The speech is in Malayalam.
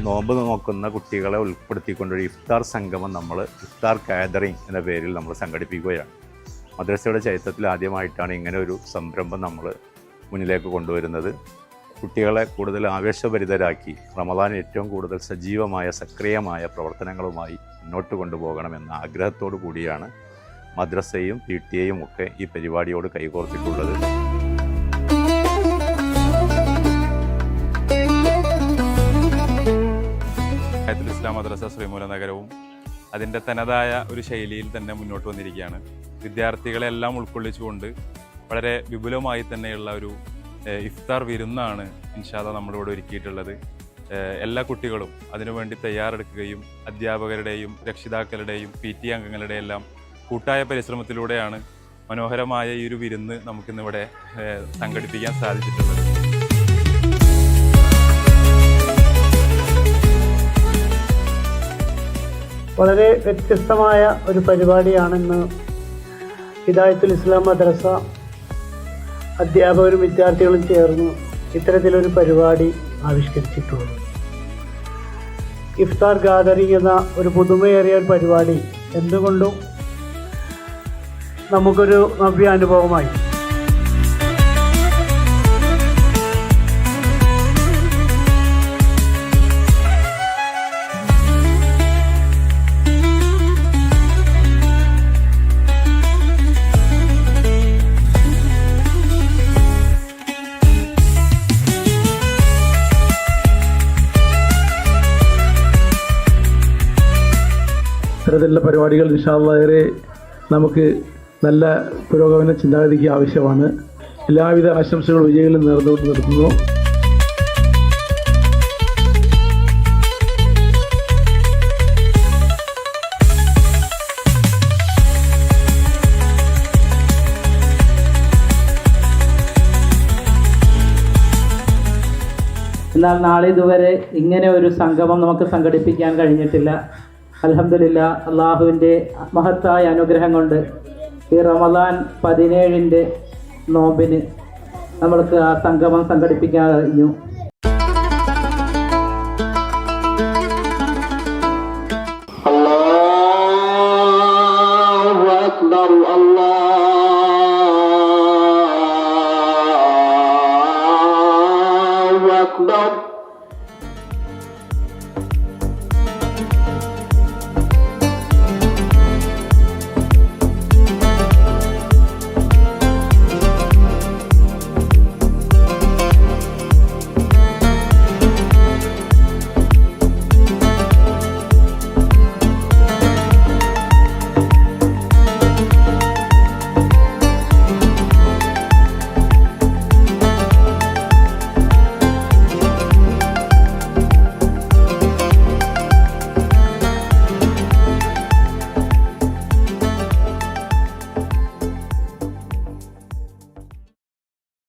നോമ്പ് നോക്കുന്ന കുട്ടികളെ ഉൾപ്പെടുത്തിക്കൊണ്ടൊരു ഇഫ്താർ സംഗമം നമ്മൾ ഇഫ്താർ ഗാദറിംഗ് എന്ന പേരിൽ നമ്മൾ സംഘടിപ്പിക്കുകയാണ്. മദ്രസയുടെ ചരിത്രത്തിൽ ആദ്യമായിട്ടാണ് ഇങ്ങനെ ഒരു സംരംഭം നമ്മൾ മുന്നിലേക്ക് കൊണ്ടുവരുന്നത്. കുട്ടികളെ കൂടുതൽ ആവേശഭരിതരാക്കി റമദാൻ ഏറ്റവും കൂടുതൽ സജീവമായ സക്രിയമായ പ്രവർത്തനങ്ങളുമായി മുന്നോട്ട് കൊണ്ടുപോകണമെന്ന ആഗ്രഹത്തോടു കൂടിയാണ് മദ്രസയും PTA ഒക്കെ ഈ പരിപാടിയോട് കൈകോർത്തിട്ടുള്ളത്. ഇസ്ലാം മദ്രസ ശ്രീമൂല നഗരവും അതിൻ്റെ തനതായ ഒരു ശൈലിയിൽ തന്നെ മുന്നോട്ട് വന്നിരിക്കുകയാണ്. വിദ്യാർത്ഥികളെല്ലാം ഉൾക്കൊള്ളിച്ചുകൊണ്ട് വളരെ വിപുലമായി തന്നെയുള്ള ഒരു ഇഫ്താർ വിരുന്നാണ് ഇൻഷാ അല്ലാഹ് നമ്മളിവിടെ ഒരുക്കിയിട്ടുള്ളത്. എല്ലാ കുട്ടികളും അതിനുവേണ്ടി തയ്യാറെടുക്കുകയും അധ്യാപകരുടെയും രക്ഷിതാക്കളുടെയും PTA അംഗങ്ങളുടെയും എല്ലാം കൂട്ടായ പരിശ്രമത്തിലൂടെയാണ് മനോഹരമായ ഈ ഒരു വിരുന്ന് നമുക്കിന്നിവിടെ സംഘടിപ്പിക്കാൻ സാധിച്ചിട്ടുള്ളത്. വളരെ വ്യത്യസ്തമായ ഒരു പരിപാടിയാണെന്ന് ഹിദായത്തുൽ ഇസ്ലാം മദ്രസ അധ്യാപകരും വിദ്യാർത്ഥികളും ചേർന്ന് ഇത്തരത്തിലൊരു പരിപാടി ആവിഷ്കരിച്ചിട്ടുള്ളത്. ഇഫ്താർ ഗാദറിംഗ് എന്ന ഒരു പുതുമയേറിയ ഒരു പരിപാടി എന്തുകൊണ്ടും നമുക്കൊരു നവ്യ അനുഭവമായി. ഇത്തരത്തിലുള്ള പരിപാടികൾ ഇൻഷാ അല്ലാഹ് ഏറെ നമുക്ക് നല്ല പുരോഗമന ചിന്താഗതിക്ക് ആവശ്യമാണ്. എല്ലാവിധ ആശംസകളും വിജയങ്ങളും നേർന്നുകൊണ്ട് നിർത്തുന്നു. എന്നാൽ നാളിതുവരെ ഇങ്ങനെ ഒരു സംഗമം നമുക്ക് സംഘടിപ്പിക്കാൻ കഴിഞ്ഞിട്ടില്ല. അൽഹംദുലില്ലാ, അള്ളാഹുവിൻ്റെ മഹത്തായ അനുഗ്രഹം കൊണ്ട് ഈ റമദാൻ 17 നോമ്പിന് നമ്മൾക്ക് ആ സംഗമം സംഘടിപ്പിക്കാൻ കഴിഞ്ഞു.